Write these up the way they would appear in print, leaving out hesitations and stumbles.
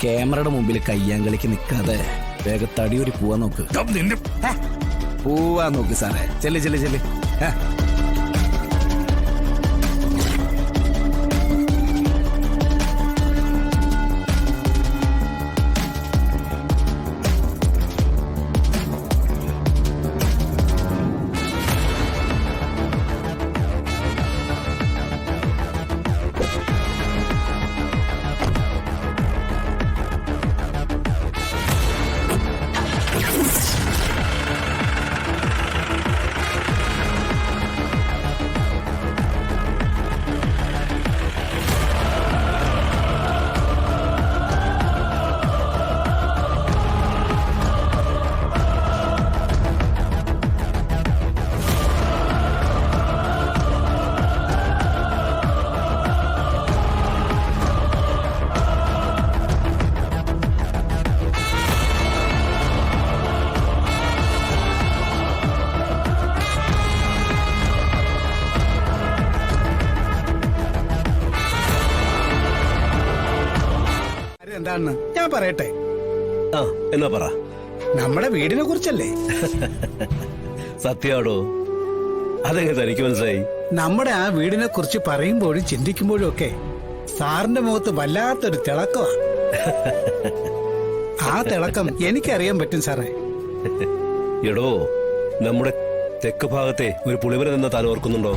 ക്യാമറയുടെ മുമ്പിൽ കയ്യാങ്കളിക്ക് നിൽക്കാതെ വേഗം തടിയൊരു പോവാൻ നോക്ക്. പോവാൻ നോക്ക് സാറേ. ചെല്ല് ചെല്ല് ചെല്ല്. എന്താണെന്ന് ഞാൻ പറയട്ടെ. എന്നാ പറ. നമ്മുടെ വീടിനെ കുറിച്ചല്ലേ? സത്യാടോ? അതെങ്ങനെ തനിക്ക് മനസ്സിലായി? നമ്മുടെ ആ വീടിനെ കുറിച്ച് പറയുമ്പോഴും ചിന്തിക്കുമ്പോഴും ഒക്കെ സാറിന്റെ മുഖത്ത് വല്ലാത്തൊരു തിളക്കമാ. ആ തിളക്കം എനിക്കറിയാൻ പറ്റും സാറേ. എടോ, നമ്മുടെ തെക്ക് ഭാഗത്തെ ഒരു പുളിമര നിന്ന താൻ ഓർക്കുന്നുണ്ടോ?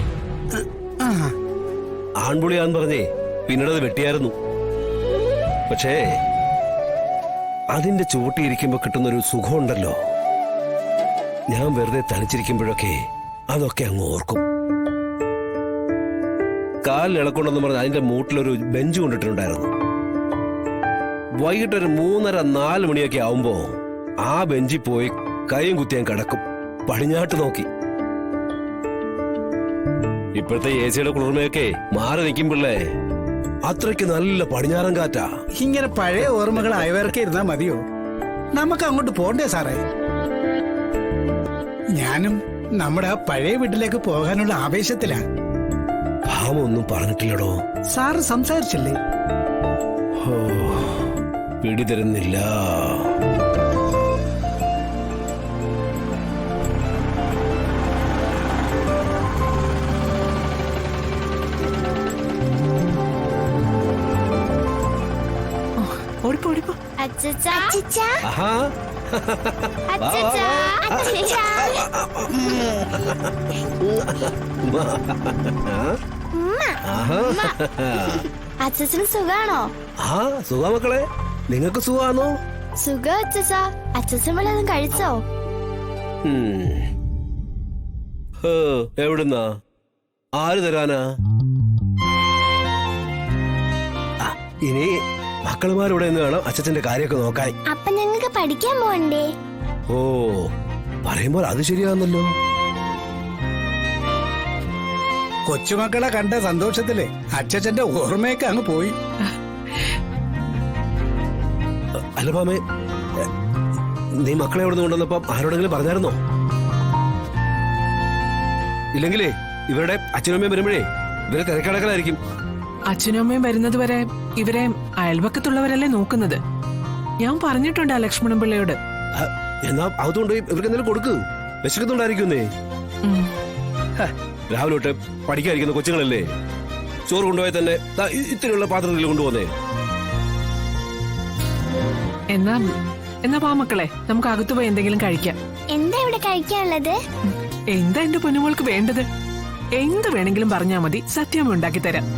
ആൺപുളിയാന്ന് പറഞ്ഞേ പിന്നീട് അത് വെട്ടിയായിരുന്നു. പക്ഷേ അതിന്റെ ചുവട്ടിയിരിക്കുമ്പോ കിട്ടുന്നൊരു സുഖമുണ്ടല്ലോ. ഞാൻ വെറുതെ തനിച്ചിരിക്കുമ്പോഴൊക്കെ അതൊക്കെ അങ്ങ് ഓർക്കും. കാലിൽ ഇളക്കൊണ്ടെന്ന് പറഞ്ഞ് അതിന്റെ മൂട്ടിലൊരു ബെഞ്ച് കൊണ്ടിട്ടുണ്ടായിരുന്നു. വൈകിട്ടൊരു 3:30-4 മണിയൊക്കെ ആവുമ്പോ ആ ബെഞ്ചിൽ പോയി കൈയും കുത്തിയാൻ കിടക്കും, പടിഞ്ഞാട്ട് നോക്കി. ഇപ്പോഴത്തെ ഏസിയുടെ കുളിർമയൊക്കെ മാറി നിൽക്കുമ്പോഴേ അത്രയ്ക്ക് നല്ല പടിഞ്ഞാറൻ കാറ്റാ. ഇങ്ങനെ പഴയ ഓർമ്മകൾ അയവർക്ക് ഇരുന്നാ മതിയോ? നമുക്ക് അങ്ങോട്ട് പോണ്ടേ സാറേ? ഞാനും നമ്മുടെ ആ പഴയ വീട്ടിലേക്ക് പോകാനുള്ള ആവേശത്തിലാ. ഭാവമൊന്നും പറഞ്ഞിട്ടില്ലടോ. സാറ് സംസാരിച്ചില്ലേ? പിടിതരുന്നില്ല. അച്ഛന് സുഖാണോ? സുഖ മക്കളെ, നിങ്ങൾക്ക് സുഖാണോ? സുഖ അച്ഛാ. അച്ഛൻ വല്ലതും കഴിച്ചോ? എവിടുന്നാ? ആര് തരാനാ? ഇനി മക്കളുമാരുടെ വേണം അച്ഛന്റെ കാര്യമൊക്കെ നോക്കാൻ. അപ്പൊ ഞങ്ങൾക്ക് പഠിക്കാൻ പോണ്ടേ? ഓ, പറയുമ്പോൾ അത് ശരിയാന്നല്ലോ. കൊച്ചുമക്കളെ കണ്ട സന്തോഷത്തില് അച്ഛന്റെ ഓർമ്മയൊക്കെ അങ്ങ് പോയി. അല്ല മാമേ, നീ മക്കളെ എവിടെ നിന്ന് കൊണ്ടുവന്നപ്പോ ആരോടെങ്കിലും പറഞ്ഞായിരുന്നോ? ഇല്ലെങ്കിലേ ഇവരുടെ അച്ഛനും അമ്മയും വരുമ്പോഴേ ഇവരെ തിരക്കടക്കലായിരിക്കും. അച്ഛനും അമ്മയും വരുന്നത് വരെ ഇവരെ അയൽപക്കത്തുള്ളവരല്ലേ നോക്കുന്നത്. ഞാൻ പറഞ്ഞിട്ടുണ്ട് ആ ലക്ഷ്മണൻ പിള്ളയോട്. എന്നാ അതുകൊണ്ട് ഇവർക്ക് എന്തെങ്കിലും കൊടുക്ക്, വിശക്കുന്നുണ്ടായിരിക്കുന്നേ. രാവിലെ തൊട്ട് പഠിക്കാതിരിക്കുന്ന കൊച്ചുങ്ങളല്ലേ, ചോറ് കൊണ്ടുപോയി തന്നെ ഇത്തിരിയുള്ള പാത്രത്തിൽ കൊണ്ടുപോന്നേ. എന്നാ പാ മക്കളെ, നമുക്ക് അകത്തു പോയി എന്തെങ്കിലും കഴിക്കാം. എന്താ ഇവിടെ കഴിക്കാനുള്ളത്? എന്താ എന്റെ പൊന്നുമോൾക്ക് വേണ്ടത്? എന്ത് വേണമെങ്കിലും പറഞ്ഞാ മതി, സത്യം ഉണ്ടാക്കി തരാം.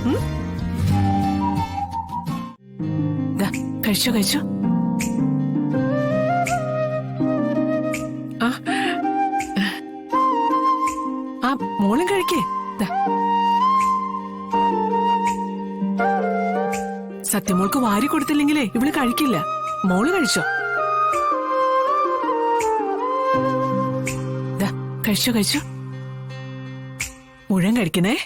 കഴിച്ചോ കഴിച്ചോ. ആ മോളും കഴിക്കേ. സത്യമോൾക്ക് വാരി കൊടുത്തില്ലെങ്കിലേ ഇവള് കഴിക്കില്ല. മോള് കഴിച്ചോ. കഴിച്ചോ കഴിച്ചോ. മുഴുവൻ കഴിക്കണേ,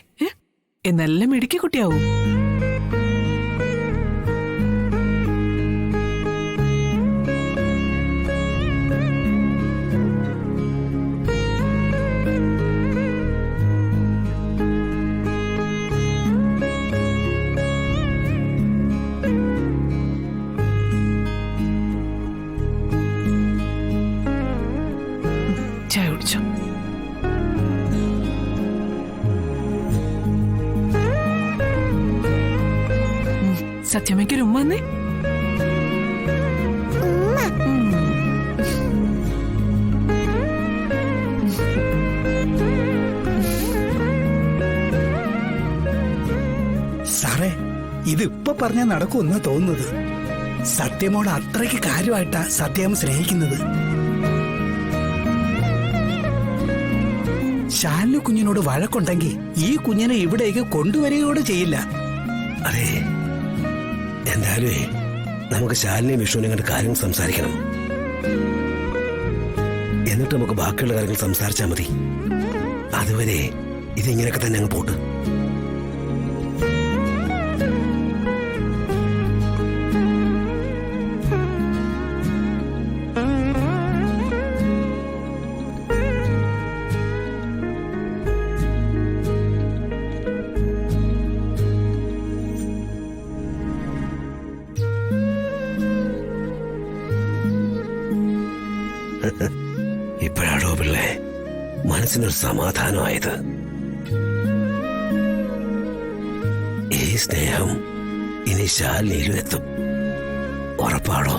എന്നെല്ലാം മിടുക്കി കുട്ടിയാവും. സത്യമയ്ക്കൊരു ഉമ്മ എന്നേ. സാറേ, ഇത് ഇപ്പൊ പറഞ്ഞാൽ നടക്കുമെന്നാ തോന്നുന്നത്. സത്യമോട് അത്രയ്ക്ക് കാര്യമായിട്ടാ സത്യം സ്നേഹിക്കുന്നത്. ശാലിന് കുഞ്ഞിനോട് വഴക്കുണ്ടെങ്കിൽ ഈ കുഞ്ഞിനെ ഇവിടേക്ക് കൊണ്ടുവരികയോടെ ചെയ്യില്ല. അതെ, എന്തായാലും നമുക്ക് ശാലിനെയും വിഷുവിനെയും കണ്ട് കാര്യങ്ങൾ സംസാരിക്കണം. എന്നിട്ട് നമുക്ക് ബാക്കിയുള്ള കാര്യങ്ങൾ സംസാരിച്ചാൽ മതി. അതുവരെ ഇതിങ്ങനെയൊക്കെ തന്നെ അങ്ങ് പോട്ട്. ഇപ്പോഴാണോ പിള്ളേ മനസ്സിനൊരു സമാധാനമായത്? ഈ സ്നേഹം ഇനി ശാലിനിയിലും എത്തും. ഉറപ്പാണോ?